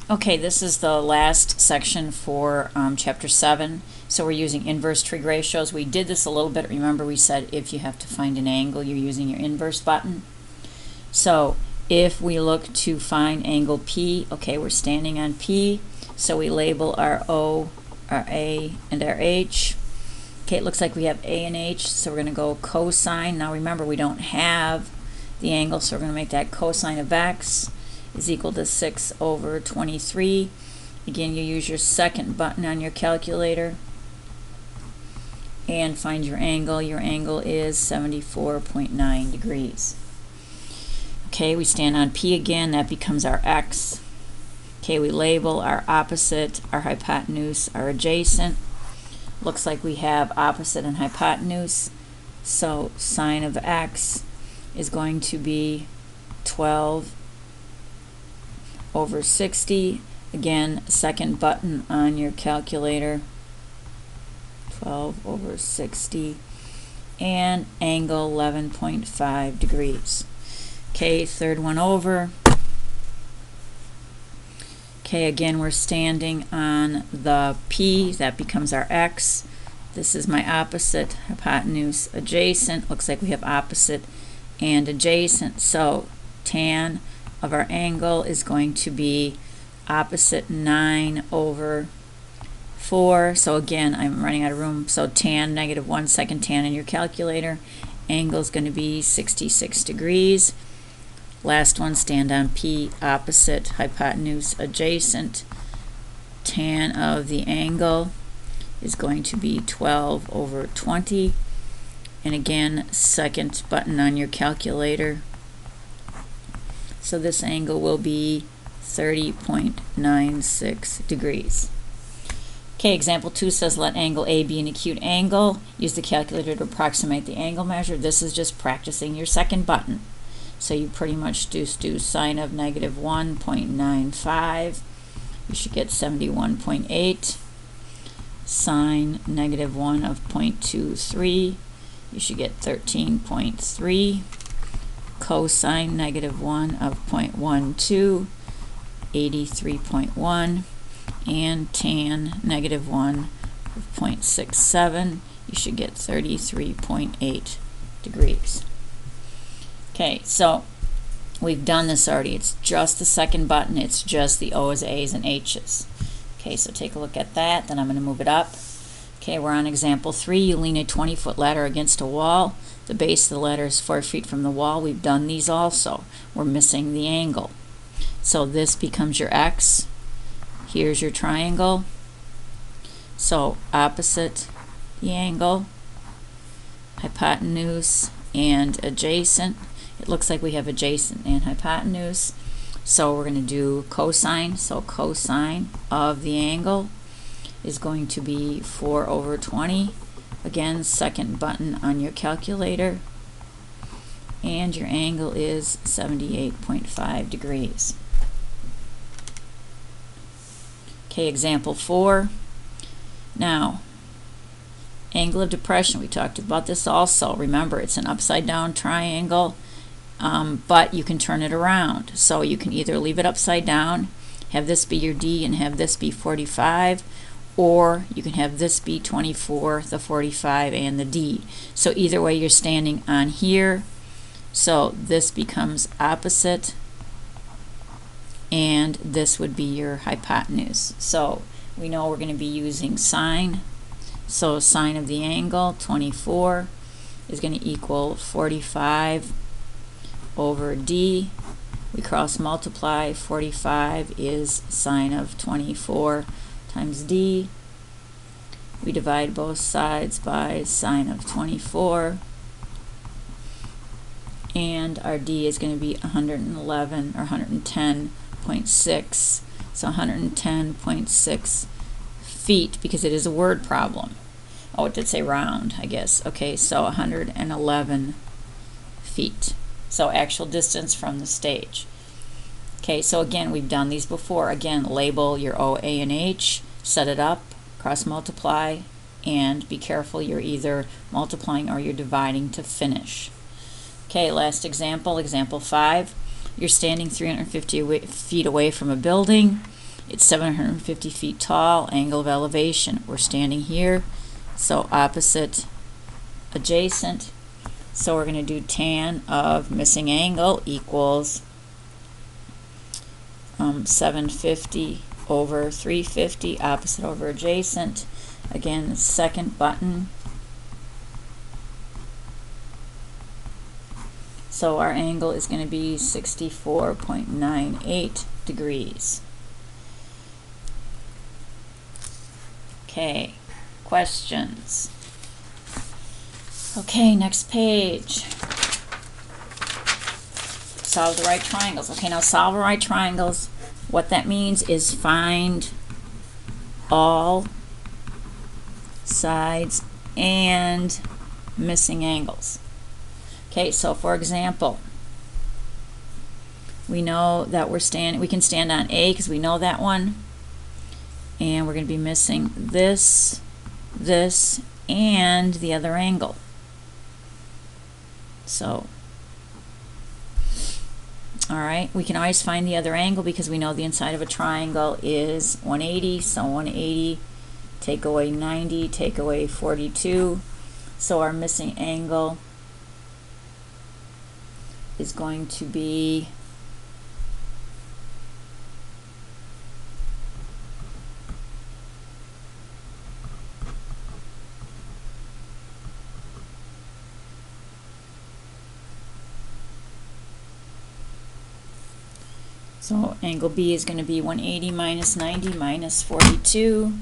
Okay, this is the last section for Chapter 7. So we're using inverse trig ratios. We did this a little bit. Remember we said if you have to find an angle, you're using your inverse button. So if we look to find angle P, okay, we're standing on P, so we label our O, our A, and our H. Okay, it looks like we have A and H, so we're going to go cosine. Now remember, we don't have the angle, so we're going to make that cosine of x is equal to 6 over 23. Again, you use your second button on your calculator and find your angle. Your angle is 74.9 degrees. Okay, we stand on P again, that becomes our x. Okay, we label our opposite, our hypotenuse, our adjacent. Looks like we have opposite and hypotenuse, so sine of x is going to be 12 over 60. Again, second button on your calculator, 12 over 60, and angle 11.5 degrees. Okay, third one over. Okay, again, we're standing on the P, that becomes our x. This is my opposite, hypotenuse, adjacent. Looks like we have opposite and adjacent, so tan of our angle is going to be opposite 9 over 4. So again, I'm running out of room, so tan, -1 second tan in your calculator. Angle is going to be 66 degrees. Last one, stand on P, opposite, hypotenuse, adjacent. Tan of the angle is going to be 12 over 20. And again, second button on your calculator. So this angle will be 30.96 degrees. Okay, example 2 says let angle A be an acute angle. Use the calculator to approximate the angle measure. This is just practicing your second button. So you pretty much just do sine of -1.95. You should get 71.8. Sine -1 of 0.23. You should get 13.3. Cosine -1 of 0.12. 83.1. And tan -1 of 0.67. You should get 33.8 degrees. Okay, so we've done this already. It's just the second button. It's just the O's, A's, and H's. Okay, so take a look at that. Then I'm going to move it up. Okay, we're on example 3. You lean a 20-foot ladder against a wall. The base of the ladder is 4 feet from the wall. We've done these also. We're missing the angle. So this becomes your x. Here's your triangle. So opposite the angle, hypotenuse, and adjacent. It looks like we have adjacent and hypotenuse. So we're going to do cosine. So cosine of the angle is going to be 4 over 20. Again, second button on your calculator. And your angle is 78.5 degrees. Okay, example 4. Now, angle of depression, we talked about this also. Remember, it's an upside down triangle, but you can turn it around. So you can either leave it upside down, have this be your D and have this be 45, or you can have this be 24, the 45, and the D. So either way, you're standing on here. So this becomes opposite, and this would be your hypotenuse. So we know we're going to be using sine. So sine of the angle, 24, is going to equal 45 over D. We cross multiply. 45 is sine of 24 times D. We divide both sides by sine of 24. And our D is going to be 111 or 110.6. So 110.6 feet, because it is a word problem. Oh, it did say round, I guess. Okay, so 111 feet. So actual distance from the stage. Okay, so again, we've done these before. Again, label your O, A, and H, set it up, cross multiply, and be careful you're either multiplying or you're dividing to finish. Okay, last example, example 5. You're standing 350 feet away from a building. It's 750 feet tall, angle of elevation. We're standing here, so opposite, adjacent. So we're going to do tan of missing angle equals 750 over 350, opposite over adjacent. Again, the second button. So our angle is going to be 64.98 degrees. Okay, questions? Okay, next page. Solve the right triangles. Okay, now solve the right triangles. What that means is find all sides and missing angles. Okay, so for example, we know that we can stand on A because we know that one, and we're going to be missing this, this, and the other angle. So, all right, we can always find the other angle because we know the inside of a triangle is 180, so 180, take away 90, take away 42, so our missing angle is going to be so angle B is going to be 180 minus 90 minus 42.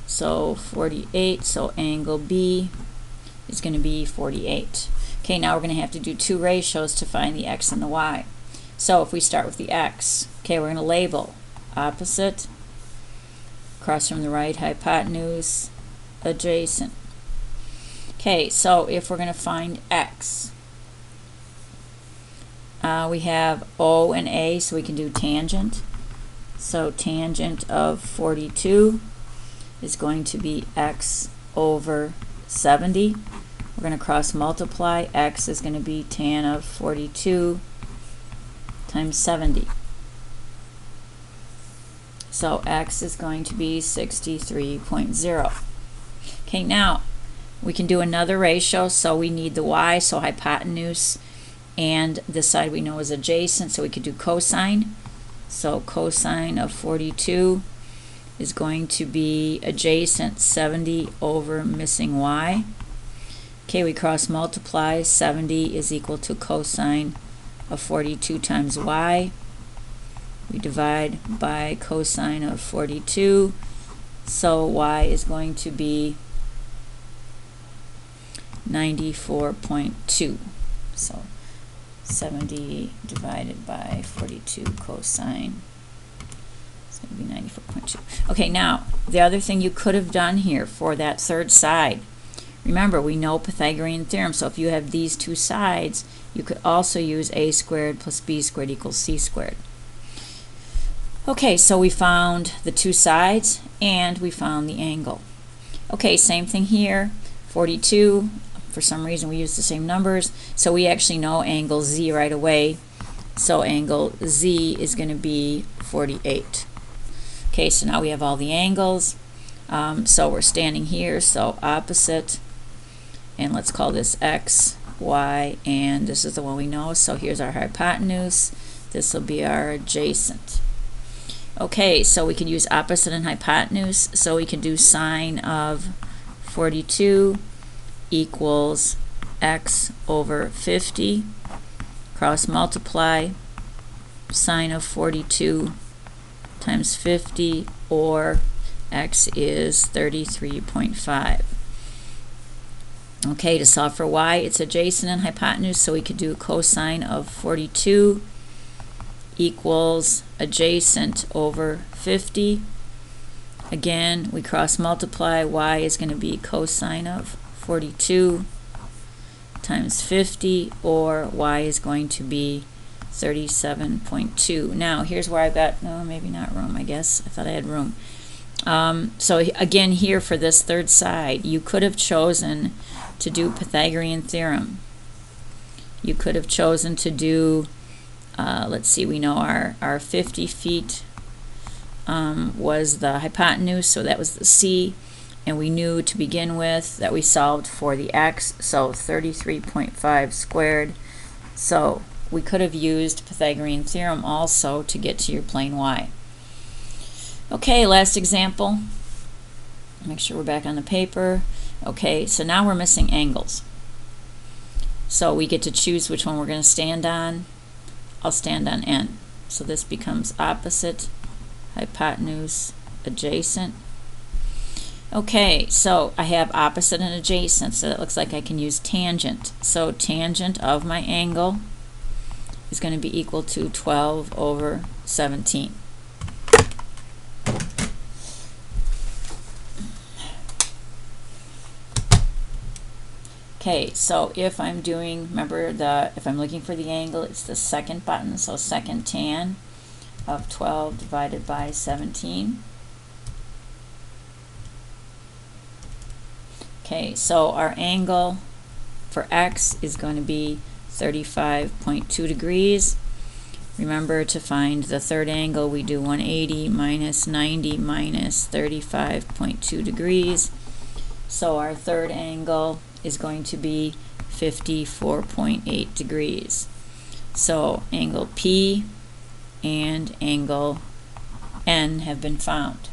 So 48, so angle B is going to be 48. Okay, now we're going to have to do two ratios to find the x and the y. So if we start with the x, okay, we're going to label opposite, across from the right, hypotenuse, adjacent. Okay, so if we're going to find x, we have O and A, so we can do tangent. So tangent of 42 is going to be x over 70. We're going to cross multiply. X is going to be tan of 42 times 70. So x is going to be 63.0. Okay, now we can do another ratio, so we need the y, so hypotenuse, and this side we know is adjacent, so we could do cosine. So cosine of 42 is going to be adjacent 70 over missing y. Okay, we cross multiply. 70 is equal to cosine of 42 times y. We divide by cosine of 42, so y is going to be 94.2. So 70 divided by 42 cosine is going to be 94.2. Okay, now the other thing you could have done here for that third side, remember we know Pythagorean theorem, so if you have these two sides, you could also use a squared plus b squared equals c squared. Okay, so we found the two sides and we found the angle. Okay, same thing here. 42, for some reason we use the same numbers, so we actually know angle Z right away. So angle Z is going to be 48. Okay, so now we have all the angles. So we're standing here, so opposite, and let's call this X, Y, and this is the one we know. So here's our hypotenuse. This will be our adjacent. Okay, so we can use opposite and hypotenuse. So we can do sine of 42 equals x over 50. Cross multiply. Sine of 42 times 50, or x is 33.5. Okay, to solve for y, it's adjacent and hypotenuse, so we could do cosine of 42 equals adjacent over 50. Again, we cross multiply. Y is going to be cosine of 42 times 50, or y is going to be 37.2. Now here's where I've got, no, maybe not room, I guess. I thought I had room. So again, here for this third side, you could have chosen to do Pythagorean theorem. You could have chosen to do, let's see, we know our 50 feet was the hypotenuse, so that was the C, and we knew to begin with that we solved for the x, so 33.5 squared. So we could have used Pythagorean theorem also to get to your plane y. Okay, last example. Make sure we're back on the paper. Okay, so now we're missing angles. So we get to choose which one we're going to stand on. I'll stand on N. So this becomes opposite, hypotenuse, adjacent. Okay, so I have opposite and adjacent, so that looks like I can use tangent. So tangent of my angle is going to be equal to 12 over 17. Okay, so if I'm doing, remember if I'm looking for the angle, it's the second button, so second tan of 12 divided by 17. Okay, so our angle for x is going to be 35.2 degrees. Remember, to find the third angle, we do 180 minus 90 minus 35.2 degrees. So our third angle is going to be 54.8 degrees. So angle P and angle N have been found.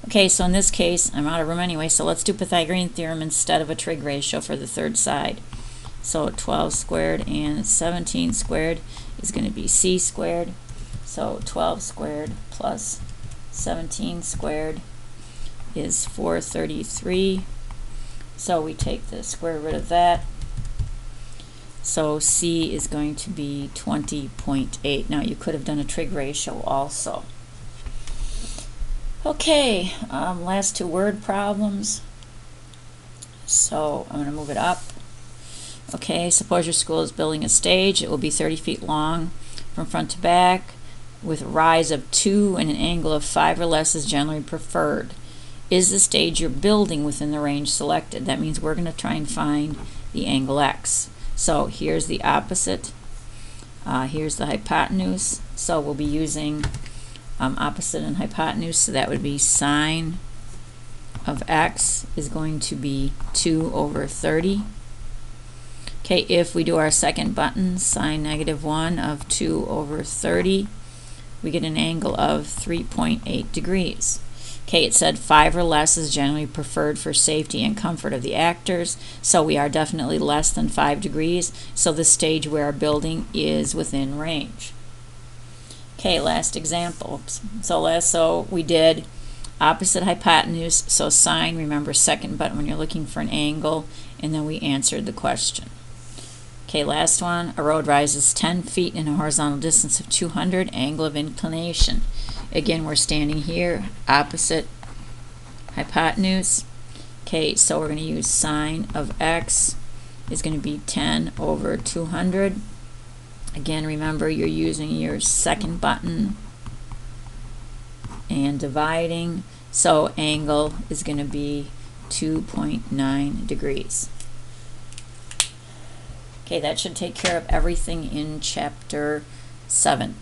Okay, so in this case, I'm out of room anyway, so let's do Pythagorean theorem instead of a trig ratio for the third side. So 12 squared and 17 squared is going to be C squared. So 12 squared plus 17 squared is 433. So we take the square root of that. So C is going to be 20.8. Now you could have done a trig ratio also. Okay, last two word problems. So I'm going to move it up. Okay, suppose your school is building a stage. It will be 30 feet long from front to back with a rise of 2 and an angle of 5 or less is generally preferred. Is the stage you're building within the range selected? That means we're going to try and find the angle x. So here's the opposite. Here's the hypotenuse. So we'll be using opposite and hypotenuse. So that would be sine of x is going to be 2 over 30. Okay, if we do our second button, sine -1 of 2 over 30, we get an angle of 3.8 degrees. Okay, it said 5 or less is generally preferred for safety and comfort of the actors, so we are definitely less than 5 degrees, so the stage we are building is within range. Okay, last example. So we did opposite hypotenuse, so sine, remember second button when you're looking for an angle, and then we answered the question. Okay, last one. A road rises 10 feet in a horizontal distance of 200, angle of inclination. Again, we're standing here, opposite hypotenuse. Okay, so we're going to use sine of x is going to be 10 over 200. Again, remember you're using your second button and dividing, so angle is going to be 2.9 degrees. Okay, that should take care of everything in chapter 7.